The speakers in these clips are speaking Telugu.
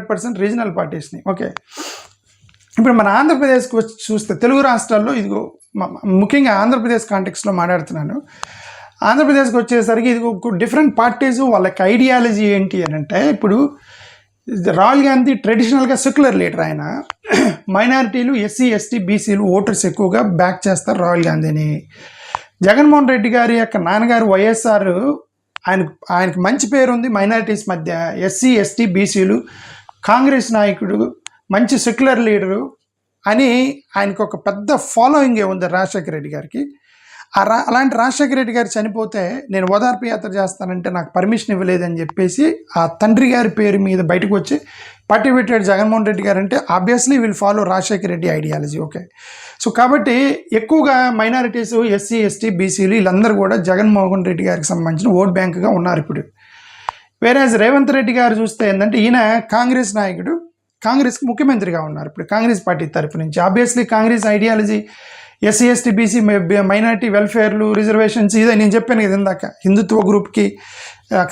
100% రీజనల్ పార్టీస్ని. ఓకే, ఇప్పుడు మన ఆంధ్రప్రదేశ్కి వచ్చి చూస్తే తెలుగు రాష్ట్రాల్లో ఇదిగో ముఖ్యంగా ఆంధ్రప్రదేశ్ కాంటెక్స్లో మాట్లాడుతున్నాను. ఆంధ్రప్రదేశ్కి వచ్చేసరికి ఇది డిఫరెంట్ పార్టీస్ వాళ్ళకి ఐడియాలజీ ఏంటి అని అంటే, ఇప్పుడు రాహుల్ గాంధీ ట్రెడిషనల్గా సెక్యులర్ లీడర్. ఆయన మైనారిటీలు, ఎస్సీ ఎస్టీ బీసీలు ఓటర్స్ ఎక్కువగా బ్యాక్ చేస్తారు రాహుల్ గాంధీని. జగన్మోహన్ రెడ్డి గారి యొక్క నాన్నగారు వైఎస్ఆర్, ఆయనకు మంచి పేరు ఉంది మైనారిటీస్ మధ్య. ఎస్సీ ఎస్టీ బీసీలు, కాంగ్రెస్ నాయకుడు, మంచి సెక్యులర్ లీడరు అని ఆయనకు ఒక పెద్ద ఫాలోయింగే ఉంది రాజశేఖర రెడ్డి గారికి. అలాంటి రాజశేఖర రెడ్డి గారు చనిపోతే నేను ఓదార్పు యాత్ర చేస్తానంటే నాకు పర్మిషన్ ఇవ్వలేదని చెప్పేసి ఆ తండ్రి గారి పేరు మీద బయటకు వచ్చి పార్టీ పెట్టాడు జగన్మోహన్ రెడ్డి గారు. అంటే obviously will follow Rajasekhara Reddy ideology. Okay, so కాబట్టి ఎక్కువగా మైనారిటీస్, ఎస్సీ ఎస్టీ బీసీలు వీళ్ళందరూ కూడా జగన్మోహన్ రెడ్డి గారికి సంబంధించిన ఓట్ బ్యాంకుగా ఉన్నారు ఇప్పుడు. వేరేజ్ రేవంత్ రెడ్డి గారు చూస్తే ఏంటంటే ఈయన కాంగ్రెస్ నాయకుడు, కాంగ్రెస్కి ముఖ్యమంత్రిగా ఉన్నారు ఇప్పుడు కాంగ్రెస్ పార్టీ తరఫు నుంచి. Obviously Congress ideology SC ST BC minority వెల్ఫేర్లు, రిజర్వేషన్స్, ఇదే నేను చెప్పాను కదా ఇందాక, హిందుత్వ గ్రూప్కి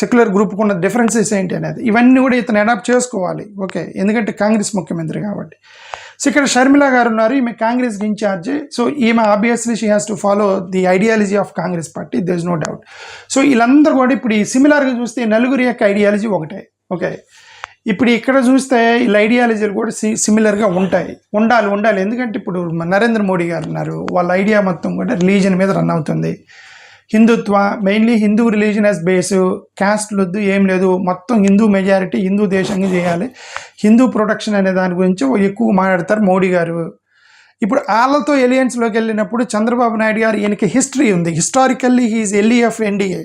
సెక్యులర్ గ్రూప్కి ఉన్న డిఫరెన్సెస్ ఏంటి అనేది, ఇవన్నీ కూడా ఇతను అడాప్ట్ చేసుకోవాలి. ఓకే, ఎందుకంటే కాంగ్రెస్ ముఖ్యమంత్రి కాబట్టి. సో ఇక్కడ షర్మిల గారు ఉన్నారు, ఈమె కాంగ్రెస్కి ఇన్ఛార్జ్. సో ఈమె obviously she has to follow the ideology of Congress party, there is no doubt. So వీళ్ళందరూ కూడా ఇప్పుడు ఈ సిమిలర్గా చూస్తే నలుగురి యొక్క ఐడియాలజీ ఒకటే. ఓకే, ఇప్పుడు ఇక్కడ చూస్తే వీళ్ళ ఐడియాలజీలు కూడా సిమిలర్గా ఉండాలి. ఎందుకంటే ఇప్పుడు నరేంద్ర మోడీ గారు ఉన్నారు, వాళ్ళ ఐడియా మొత్తం కూడా రిలీజన్ మీద రన్ అవుతుంది. Hindutva, mainly Hindu religion as base, caste వద్దు, ఏం లేదు, మొత్తం హిందూ మెజారిటీ, హిందూ దేశంగా చేయాలి, హిందూ ప్రొటెక్షన్ అనే దాని గురించి ఎక్కువ మాట్లాడతారు మోడీ గారు. ఇప్పుడు వాళ్ళతో ఎలియన్స్లోకి వెళ్ళినప్పుడు చంద్రబాబు నాయుడు గారు, ఈయనకి హిస్టరీ ఉంది, historically he's left NDA.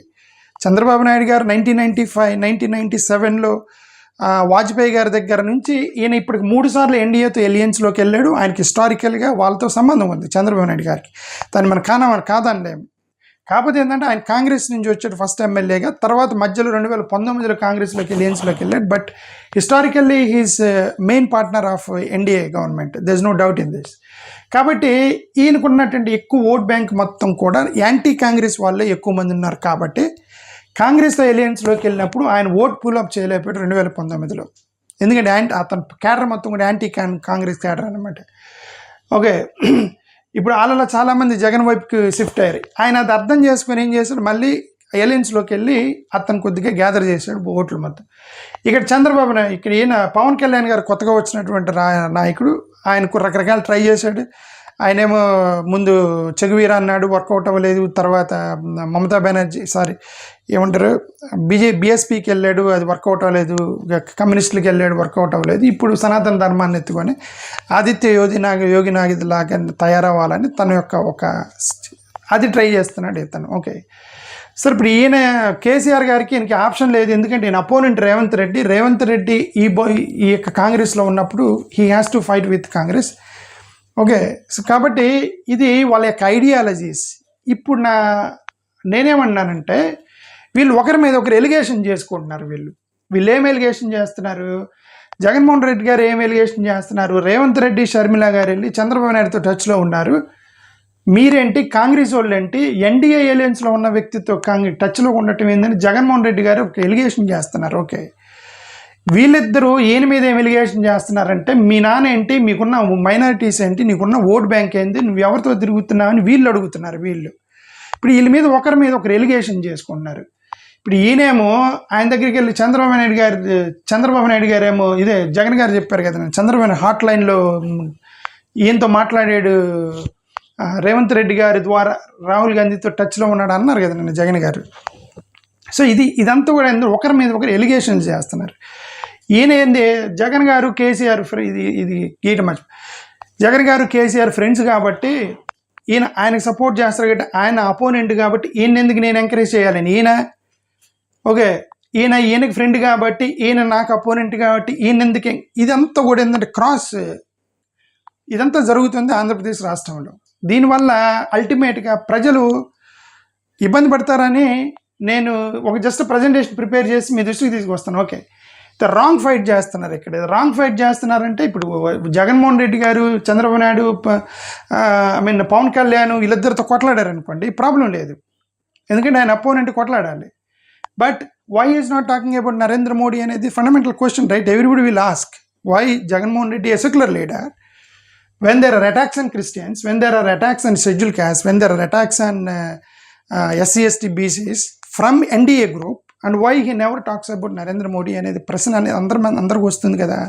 Chandrababu Naidu గారు 1995, 1997లో వాజ్పేయి గారి దగ్గర నుంచి ఈయన ఇప్పటికి 3 సార్లు ఎన్డీఏతో ఎలియన్స్లోకి వెళ్ళాడు. ఆయనకి హిస్టారికల్గా వాళ్ళతో సంబంధం ఉంది చంద్రబాబు నాయుడు గారికి, దాన్ని మనం కాదండి. కాకపోతే ఏంటంటే ఆయన కాంగ్రెస్ నుంచి వచ్చాడు ఫస్ట్ ఎమ్మెల్యేగా, తర్వాత మధ్యలో 2019లో కాంగ్రెస్లోకి ఎలియన్స్లోకి వెళ్ళాడు. But historically he's main partner of NDA government, there is no doubt in this. కాబట్టి ఈయనకున్నటువంటి ఎక్కువ ఓట్ బ్యాంక్ మొత్తం కూడా యాంటీ కాంగ్రెస్ వాళ్ళే ఎక్కువ మంది ఉన్నారు. కాబట్టి కాంగ్రెస్తో ఎలియన్స్లోకి వెళ్ళినప్పుడు ఆయన ఓట్ పుల్అప్ చేయలేకపోయాడు 2019లో, ఎందుకంటే అతని క్యాడర్ మొత్తం కూడా యాంటీ కాంగ్రెస్ క్యాడర్ అనమాట. ఓకే, ఇప్పుడు వాళ్ళలో చాలామంది జగన్ వైపుకి షిఫ్ట్ అయ్యారు. ఆయన అది అర్థం చేసుకొని ఏం చేశాడు, మళ్ళీ ఎలియన్స్లోకి వెళ్ళి అతను కొద్దిగా గ్యాదర్ చేశాడు ఓట్లు మొత్తం. ఇక్కడ చంద్రబాబు నాయుడు, ఇక్కడ ఈయన పవన్ కళ్యాణ్ గారు కొత్తగా వచ్చినటువంటి నాయకుడు, ఆయనకు రకరకాలు ట్రై చేశాడు. ఆయనేమో ముందు చెగువీర అన్నాడు, వర్కౌట్ అవ్వలేదు. తర్వాత మమతా బెనర్జీ బీఎస్పీకి వెళ్ళాడు, అది వర్కౌట్ అవ్వలేదు. కమ్యూనిస్టులకి వెళ్ళాడు, వర్కౌట్ అవ్వలేదు. ఇప్పుడు సనాతన ధర్మాన్ని ఎత్తుకొని ఆదిత్య యోగి లాగా తయారవ్వాలని తన యొక్క అది ట్రై చేస్తున్నాడు ఇతను. ఓకే, సార్ ఇప్పుడు ఈయన కేసీఆర్ గారికి ఈయనకి ఆప్షన్ లేదు, ఎందుకంటే ఈయన అపోనెంట్ రేవంత్ రెడ్డి ఈ యొక్క కాంగ్రెస్లో ఉన్నప్పుడు he has to fight with Congress. Okay, so కాబట్టి ఇది వాళ్ళ యొక్క ఐడియాలజీస్. ఇప్పుడు నేనేమన్నానంటే, వీళ్ళు ఒకరి మీద ఒకరు ఎలిగేషన్ చేసుకుంటున్నారు. వీళ్ళు ఏం ఎలిగేషన్ చేస్తున్నారు, జగన్మోహన్ రెడ్డి గారు ఏం ఎలిగేషన్ చేస్తున్నారు, రేవంత్ రెడ్డి, షర్మిల గారు వెళ్ళి చంద్రబాబు నాయుడుతో టచ్లో ఉన్నారు, మీరేంటి, కాంగ్రెస్ వాళ్ళు ఏంటి, ఎన్డీఏ ఎలియన్స్లో ఉన్న వ్యక్తితో టచ్లో ఉండటం ఏందని జగన్మోహన్ రెడ్డి గారు ఒక ఎలిగేషన్ చేస్తున్నారు. ఓకే, వీళ్ళిద్దరూ ఈయన మీద ఏం ఎలిగేషన్ చేస్తున్నారంటే, మీ నాన్న ఏంటి, మీకున్న మైనారిటీస్ ఏంటి, నీకున్న ఓట్ బ్యాంక్ ఏంటి, నువ్వు ఎవరితో తిరుగుతున్నావని వీళ్ళు అడుగుతున్నారు. ఇప్పుడు వీళ్ళ మీద ఒకరు ఎలిగేషన్ చేసుకుంటున్నారు. ఇప్పుడు ఈయనేమో ఆయన దగ్గరికి వెళ్ళి చంద్రబాబు నాయుడు గారు ఏమో ఇదే జగన్ గారు చెప్పారు కదా, చంద్రబాబు నాయుడు హాట్ లైన్లో ఈయనతో మాట్లాడాడు, రేవంత్ రెడ్డి గారి ద్వారా రాహుల్ గాంధీతో టచ్లో ఉన్నాడు అన్నారు కదా నన్ను జగన్ గారు. సో ఇదంతా కూడా ఒకరి మీద ఒకరు ఎలిగేషన్స్ చేస్తున్నారు. ఈయన ఏంది, జగన్ గారు కేసీఆర్ ఇది గీట మర్చి జగన్ గారు కేసీఆర్ ఫ్రెండ్స్ కాబట్టి ఆయనకు సపోర్ట్ చేస్తారు కాబట్టి, ఆయన అపోనెంట్ కాబట్టి ఈయన ఎందుకు నేను ఎంకరేజ్ చేయాలని ఓకే, ఈయనకి ఫ్రెండ్ కాబట్టి, ఈయన నాకు అపోనెంట్ కాబట్టి ఈయన ఎందుకు, ఇదంతా కూడా ఏంటంటే ఇదంతా జరుగుతుంది ఆంధ్రప్రదేశ్ రాష్ట్రంలో. దీనివల్ల అల్టిమేట్గా ప్రజలు ఇబ్బంది పడతారని నేను ఒక జస్ట్ ప్రజెంటేషన్ ప్రిపేర్ చేసి మీ దృష్టికి తీసుకొస్తాను. ఓకే, రాంగ్ ఫైట్ చేస్తున్నారు. ఇక్కడ రాంగ్ ఫైట్ చేస్తున్నారంటే, ఇప్పుడు జగన్మోహన్ రెడ్డి గారు, చంద్రబాబు నాయుడు, పవన్ కళ్యాణ్ వీళ్ళిద్దరితో కొట్లాడారు అనుకోండి, ప్రాబ్లం లేదు, ఎందుకంటే ఆయన అపోనెంట్ కొట్లాడాలి. But why he is not talking about Narendra Modi అనేది fundamental question, right? Everybody will ask why Jagannath Reddy, a secular leader, when there are attacks on Christians, when there are attacks on scheduled castes, when there are attacks on SC/ST BCs from NDA group, and why he never talks about Narendra Modi అనేది ప్రశ్న అనేది అందరికి వస్తుంది కదా.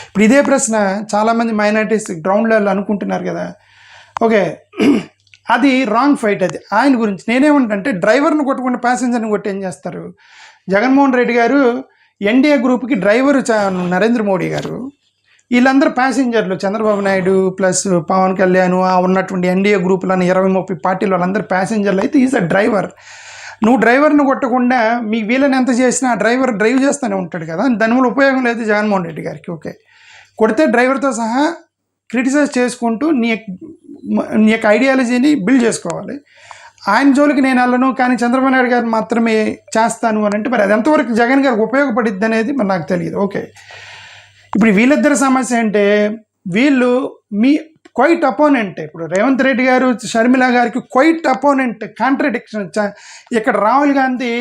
ఇప్పుడు ఇదే ప్రశ్న చాలామంది మైనారిటీస్ గ్రౌండ్ లెవెల్ అనుకుంటున్నారు కదా. ఓకే, అది రాంగ్ ఫైట్. అది ఆయన గురించి నేనేమంటే, డ్రైవర్ని కొట్టకుండా ప్యాసింజర్ని కొట్టి ఏం చేస్తారు? జగన్మోహన్ రెడ్డి గారు ఎన్డీఏ గ్రూప్కి డ్రైవరు నరేంద్ర మోడీ గారు, వీళ్ళందరూ ప్యాసింజర్లు. చంద్రబాబు నాయుడు ప్లస్ పవన్ కళ్యాణ్ ఉన్నటువంటి ఎన్డీఏ గ్రూపులను 20-30 పార్టీలు వాళ్ళందరూ ప్యాసింజర్లు అయితే ఈజ్ అ డ్రైవర్. నువ్వు డ్రైవర్ని కొట్టకుండా మీ వీళ్ళని ఎంత చేసినా ఆ డ్రైవర్ డ్రైవ్ చేస్తూనే ఉంటాడు కదా. దానివల్ల ఉపయోగం లేదు జగన్మోహన్ రెడ్డి గారికి. ఓకే, కొడితే డ్రైవర్తో సహా క్రిటిసైజ్ చేసుకుంటూ నీ యొక్క ఐడియాలజీని బిల్డ్ చేసుకోవాలి. ఆయన జోలికి నేను వెళ్ళను, కానీ చంద్రబాబు నాయుడు గారు మాత్రమే చేస్తాను అని అంటే మరి అది ఎంతవరకు జగన్ గారికి ఉపయోగపడిద్ది అనేది మరి నాకు తెలియదు. ఓకే, ఇప్పుడు వీళ్ళిద్దరి సమస్య అంటే వీళ్ళు మీ క్వైట్ అపోనెంట్. ఇప్పుడు రేవంత్ రెడ్డి గారు షర్మిల గారికి క్వైట్ అపోనెంట్, కాంట్రడిక్షన్. ఇక్కడ రాహుల్ గాంధీ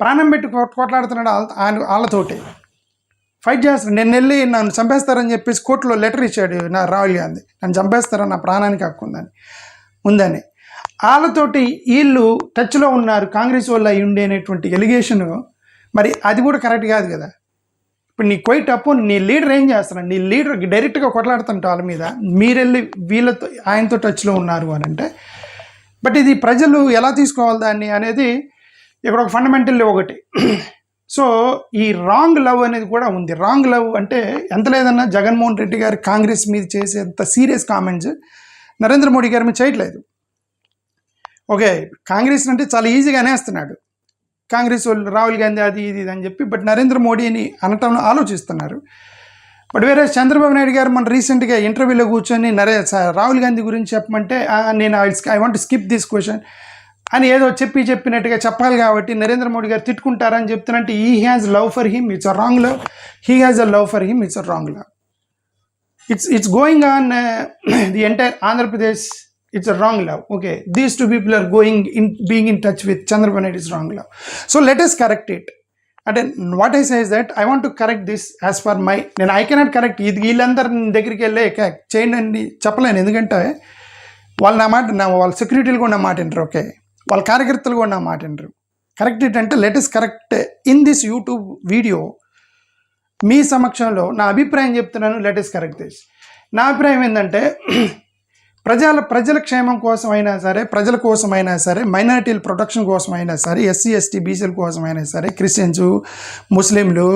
ప్రాణం పెట్టి కొట్లాడుతున్నాడు వాళ్ళతోటి ఫైట్ చేస్తాడు. నేను వెళ్ళి నన్ను చంపేస్తారని చెప్పేసి కోర్టులో లెటర్ ఇచ్చాడు నా రాహుల్ గాంధీ, నన్ను చంపేస్తారని, నా ప్రాణానికి హక్కు ఉందని. వాళ్ళతోటి వీళ్ళు టచ్లో ఉన్నారు, కాంగ్రెస్ వల్ల అయ్యుండి అనేటువంటి ఎలిగేషన్. మరి అది కూడా కరెక్ట్ కాదు కదా. ఇప్పుడు నీ క్వైట్ అప్పు నీ లీడర్ ఏం చేస్తున్నాడు? నీ లీడర్ డైరెక్ట్గా కొట్లాడుతుంటే వాళ్ళ మీద, మీరెళ్ళి వీళ్ళతో ఆయనతో టచ్లో ఉన్నారు అని అంటే, బట్ ఇది ప్రజలు ఎలా తీసుకోవాలి దాన్ని అనేది ఇక్కడ ఒక ఫండమెంటల్ ఒకటి. సో ఈ రాంగ్ లవ్ అనేది కూడా ఉంది. రాంగ్ లవ్ అంటే ఎంత లేదన్నా జగన్మోహన్ రెడ్డి గారు కాంగ్రెస్ మీద చేసేంత సీరియస్ కామెంట్స్ నరేంద్ర మోడీ గారి మీద చేయట్లేదు. ఓకే, కాంగ్రెస్ అంటే చాలా ఈజీగా అనేస్తున్నాడు, కాంగ్రెస్ వాళ్ళు రాహుల్ గాంధీ అది ఇది అని చెప్పి. బట్ నరేంద్ర మోడీని అనటంలో ఆలోచిస్తున్నారు. బట్ వేరే చంద్రబాబు నాయుడు గారు మన రీసెంట్గా ఇంటర్వ్యూలో కూర్చొని రాహుల్ గాంధీ గురించి చెప్పమంటే నేను I want skip this question అని ఏదో చెప్పినట్టుగా చెప్పాలి కాబట్టి నరేంద్ర మోడీ గారు తిట్టుకుంటారని చెప్తున్నట్టు he has love for him, it's a wrong love. He has a love for him, it's a wrong love. It's going on the entire Andhra Pradesh. It's a wrong love. Okay, these two people are being in touch with Chandrababu Naidu is wrong love. So let us correct it. And then what I say is that I want to correct this as per my. Then I cannot correct. వీళ్ళందరి దగ్గరికి వెళ్ళి చేయండి అని చెప్పలేను, ఎందుకంటే వాళ్ళు నా మాట, వాళ్ళ సెక్యూరిటీలు కూడా నా మాట వింటారు. ఓకే, వాళ్ళ కార్యకర్తలు కూడా నా మాట వింటారు. కరెక్ట్ ఇట్ అంటే let us correct in this YouTube video. మీ సమక్షంలో నా అభిప్రాయం చెప్తున్నాను. Let us correct this. నా అభిప్రాయం ఏంటంటే ప్రజల క్షేమం కోసమైనా సరే, ప్రజల కోసమైనా సరే, మైనారిటీల ప్రొటెక్షన్ కోసమైనా సరే, SC/ST బీసీల కోసమైనా సరే, క్రిస్టియన్స్, ముస్లింలు,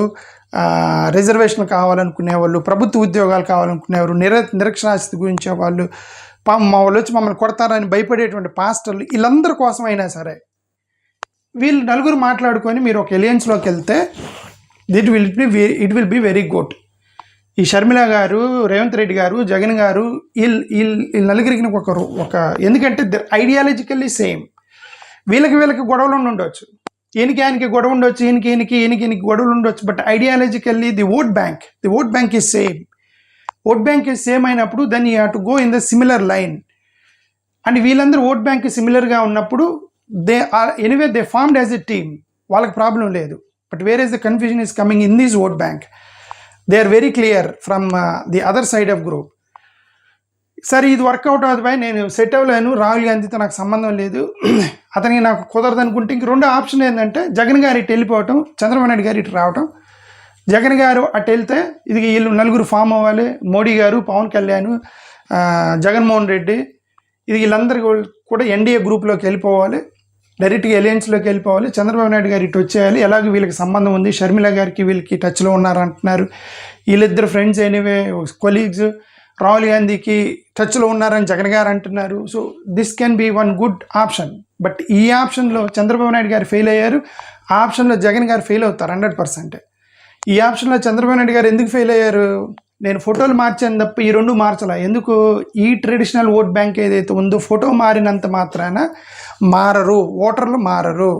రిజర్వేషన్లు కావాలనుకునే వాళ్ళు, ప్రభుత్వ ఉద్యోగాలు కావాలనుకునేవారు, నిరక్షరాస్యత గురించే వాళ్ళు, మా వాళ్ళు వచ్చి మమ్మల్ని కొడతారని భయపడేటువంటి పాస్టర్లు, వీళ్ళందరి కోసమైనా సరే వీళ్ళు నలుగురు మాట్లాడుకొని మీరు ఒక ఎలియన్స్లోకి వెళ్తే it will be very good. ఈ షర్మిల గారు, రేవంత్ రెడ్డి గారు, జగన్ గారు, వీళ్ళు నలుగురికి ఒక ఎందుకంటే ఐడియాలజికల్లీ సేమ్. వీళ్ళకి గొడవలు ఉండొచ్చు, ఆయనకి గొడవ ఉండొచ్చు, ఈయనకి గొడవలు ఉండొచ్చు. But ideologically the vote bank is same. Vote bank is same అయినప్పుడు then you have to go in the similar line. And వీళ్ళందరూ ఓట్ బ్యాంక్ సిమిలర్గా ఉన్నప్పుడు they formed as a team. వాళ్ళకి ప్రాబ్లం లేదు. But where is the confusion is coming in this vote bank. They are very clear from the other side of group. సరే, ఇది వర్కౌట్ అవుతుంది, నేను సెట్ అవ్వలేను, రాహుల్ గాంధీతో నాకు సంబంధం లేదు, అతనికి నాకు కుదరదు అనుకుంటే ఇంక రెండో ఆప్షన్ ఏంటంటే జగన్ గారు ఇటు వెళ్ళిపోవటం, చంద్రబాబు నాయుడు గారు ఇటు రావటం. జగన్ గారు అటు వెళ్తే ఇది వీళ్ళు నలుగురు ఫామ్ అవ్వాలి, మోడీ గారు, పవన్ కళ్యాణ్, జగన్మోహన్ రెడ్డి, ఇది వీళ్ళందరూ కూడా ఎన్డీఏ గ్రూప్లోకి వెళ్ళిపోవాలి, డైరెక్ట్గా ఎలియన్స్లోకి వెళ్ళిపోవాలి. చంద్రబాబు నాయుడు గారు ఇటు వచ్చేయాలి. ఎలాగో వీళ్ళకి సంబంధం ఉంది, షర్మిల గారికి వీళ్ళకి టచ్లో ఉన్నారంటున్నారు, వీళ్ళిద్దరు ఫ్రెండ్స్ ఎనీవే కొలీగ్స్, రాహుల్ గాంధీకి టచ్లో ఉన్నారని జగన్ గారు అంటున్నారు. So this can be one good option. But ఈ ఆప్షన్లో చంద్రబాబు నాయుడు గారు ఫెయిల్ అయ్యారు, ఆ ఆప్షన్లో జగన్ గారు ఫెయిల్ అవుతారు 100%. ఈ ఆప్షన్లో చంద్రబాబు నాయుడు గారు ఎందుకు ఫెయిల్ అయ్యారు? నేను ఫోటోలు మార్చాను తప్ప ఈ రెండు మార్చలే. ఎందుకు? ఈ ట్రెడిషనల్ ఓట్ బ్యాంక్ ఏదైతే ఉందో ఫోటో మారినంత మాత్రాన మారరు, ఓటర్లు మారరు.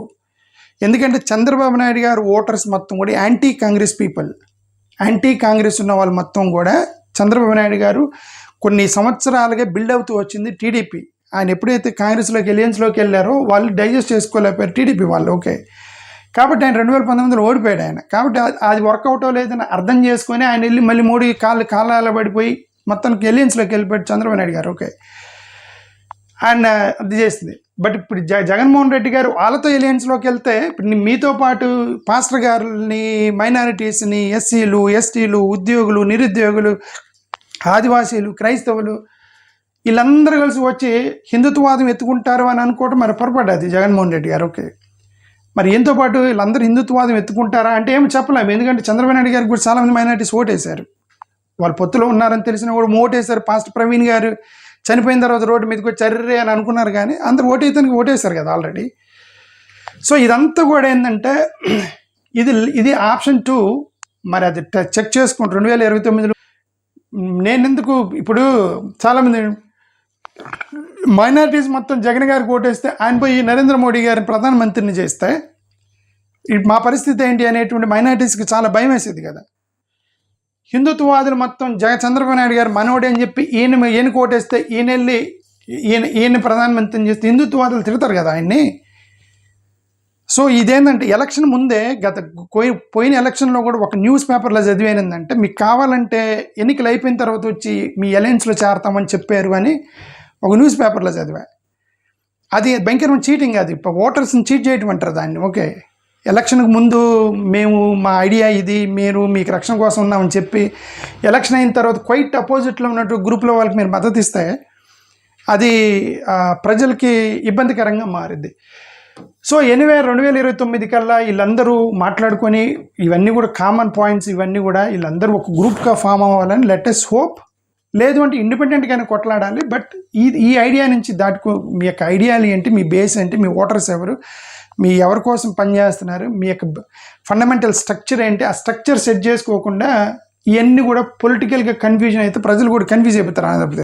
ఎందుకంటే చంద్రబాబు నాయుడు గారు ఓటర్స్ మొత్తం కూడా anti Congress people, anti Congress ఉన్న వాళ్ళు మొత్తం కూడా చంద్రబాబు నాయుడు గారు కొన్ని సంవత్సరాలుగా బిల్డ్ అవుతూ వచ్చింది టీడీపీ. ఆయన ఎప్పుడైతే కాంగ్రెస్లోకి ఎలియన్స్లోకి వెళ్ళారో వాళ్ళు డైజెస్ట్ చేసుకోలేకపోయారు టీడీపీ వాళ్ళు. ఓకే, కాబట్టి ఆయన 2019లో ఓడిపోయాడు ఆయన. కాబట్టి అది వర్కౌట్ అవ్వలేదని అర్థం చేసుకొని ఆయన వెళ్ళి మళ్ళీ మోడీ కాళ్ళ పడిపోయి మొత్తానికి ఎలియన్స్లోకి వెళ్ళిపోయాడు చంద్రబాబు నాయుడు గారు. ఓకే, ఆయన అది చేసింది. బట్ ఇప్పుడు జగన్మోహన్ రెడ్డి గారు వాళ్ళతో ఎలియన్స్లోకి వెళ్తే ఇప్పుడు మీతో పాటు పాస్టర్ గారుని, మైనారిటీస్ని, ఎస్సీలు, ఎస్టీలు, ఉద్యోగులు, నిరుద్యోగులు, ఆదివాసీలు, క్రైస్తవులు వీళ్ళందరూ కలిసి వచ్చి హిందుత్వవాదం ఎత్తుకుంటారు అని అనుకోవటం మరి పొరపడ్డది జగన్మోహన్ రెడ్డి గారు. ఓకే, మరి ఎంతో పాటు వీళ్ళందరూ హిందుత్వవాదం ఎత్తుకుంటారా అంటే ఏమి చెప్పలేము. ఎందుకంటే చంద్రబాబు నాయుడు గారికి కూడా చాలామంది మైనారిటీస్ ఓటేశారు. వాళ్ళు పొత్తులో ఉన్నారని తెలిసినా కూడా ఓటేశారు. పాస్టర్ ప్రవీణ్ గారు చనిపోయిన తర్వాత రోడ్డు మీదకి వచ్చి చర్రే అని అనుకున్నారు, కానీ అందరూ ఓటేశారు కదా ఆల్రెడీ. సో ఇదంతా కూడా ఏంటంటే ఇది ఆప్షన్ 2. మరి అది చెక్ చేసుకుంటూ 2029లో నేనెందుకు ఇప్పుడు చాలామంది మైనారిటీస్ మొత్తం జగన్ గారికి ఓటేస్తే ఆయన పోయి నరేంద్ర మోడీ గారిని ప్రధానమంత్రిని చేస్తే మా పరిస్థితి ఏంటి అనేటువంటి మైనారిటీస్కి చాలా భయం వేసేది కదా. హిందుత్వవాదులు మొత్తం చంద్రబాబు నాయుడు గారు మనోడే అని చెప్పి ఈయనకు ఓటేస్తే ఈయన ప్రధానమంత్రిని చేస్తే హిందుత్వవాదులు తిడతారు కదా ఆయన్ని. సో ఇదేంటంటే ఎలక్షన్ ముందే పోయిన ఎలక్షన్లో కూడా ఒక న్యూస్ పేపర్లో చదివేనందంటే మీకు కావాలంటే ఎన్నికలు అయిపోయిన తర్వాత వచ్చి మీ అలయన్స్లో చేరతామని చెప్పారు అని ఒక న్యూస్ పేపర్లో చదివా. అది భయంకరమైన చీటింగ్. అది ఇప్పుడు ఓటర్స్ని చీట్ చేయటం అంటారు దాన్ని. ఓకే, ఎలక్షన్కి ముందు మేము మా ఐడియా ఇది, మీరు మీకు రక్షణ కోసం ఉన్నామని చెప్పి ఎలక్షన్ అయిన తర్వాత క్వైట్ అపోజిట్లో ఉన్నట్టు గ్రూప్లో వాళ్ళకి మీరు మద్దతు ఇస్తే అది ప్రజలకి ఇబ్బందికరంగా మారింది. సో ఎనివే 2029 కల్లా వీళ్ళందరూ మాట్లాడుకొని ఇవన్నీ కూడా కామన్ పాయింట్స్, ఇవన్నీ కూడా వీళ్ళందరూ ఒక గ్రూప్గా ఫామ్ అవ్వాలని లెట్ us హోప్. లేదు అంటే ఇండిపెండెంట్గానే కొట్లాడాలి. బట్ ఈ ఐడియా నుంచి మీ యొక్క ఐడియాలు ఏంటి, మీ బేస్ ఏంటి, మీ ఓటర్స్ ఎవరు, మీ ఎవరి కోసం పనిచేస్తున్నారు, మీ యొక్క ఫండమెంటల్ స్ట్రక్చర్ ఏంటి, ఆ స్ట్రక్చర్ సెట్ చేసుకోకుండా ఇవన్నీ కూడా పొలిటికల్గా కన్ఫ్యూజన్ అయితే ప్రజలు కూడా కన్ఫ్యూజ్ అయిపోతారు ఆంధ్రప్రదేశ్.